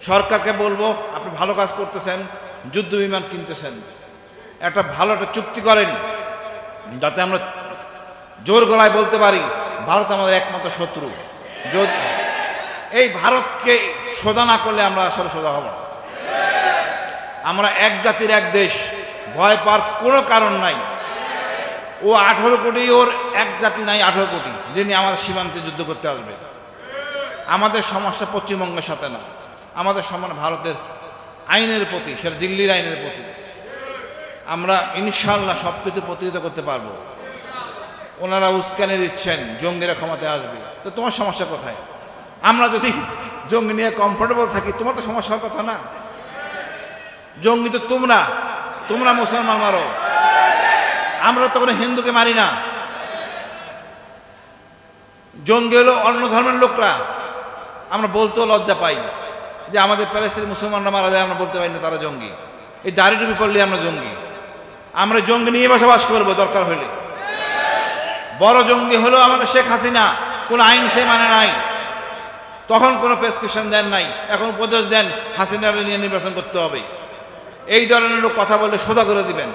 সরকারকে বলবো, আপনি ভালো কাজ করতেছেন, যুদ্ধ বিমান কিনতেছেন, একটা ভালো একটা চুক্তি করেন, যাতে আমরা জোর গলায় বলতে পারি ভারত আমাদের একমাত্র শত্রু। যদি এই ভারতকে সোজা না করলে আমরা আসলে সোজা হব। আমরা এক জাতির এক দেশ, ভয় পাওয়ার কোনো কারণ নাই। ও 18 কোটি, ওর এক জাতি নাই 18 কোটি, যিনি আমাদের সীমান্তে যুদ্ধ করতে আসবে। আমাদের সমস্যা পশ্চিমবঙ্গের সাথে না, আমাদের সমান ভারতের আইনের প্রতি, সেটা দিল্লির আইনের প্রতি। আমরা ইনশাআল্লাহ সব কিছু প্রতিহত করতে পারবো। ওনারা উস্কানি দিচ্ছেন জঙ্গিরা ক্ষমতায় আসবে, তো তোমার সমস্যা কোথায়? আমরা যদি জঙ্গি নিয়ে কমফোর্টেবল থাকি, তোমার তো সমস্যা হওয়ার কথা না। জঙ্গি তো তোমরা মুসলমান মারো, আমরা তো কোনো হিন্দুকে মারি না। জঙ্গি হলো অন্য ধর্মের লোকরা। আমরা বলতেও লজ্জা পাই যে আমাদের প্যালেস্টাইন মুসলমানরা মারা যায়, আমরা বলতে পারি না তারা জঙ্গি। এই দাড়ি টুপি পড়লে আমরা জঙ্গি। আমরা জঙ্গি নিয়ে বসবাস করবো দরকার হলে। বড় জঙ্গি হলো আমাদের শেখ হাসিনা, কোনো আইন সে মানে নাই, তখন কোনো প্রেসক্রিপশন দেন নাই, এখন উপদেশ দেন হাসিনার নিয়ে নির্বাচন করতে হবে। এই ধরনের লোক কথা বললে সোজা করে দিবেন।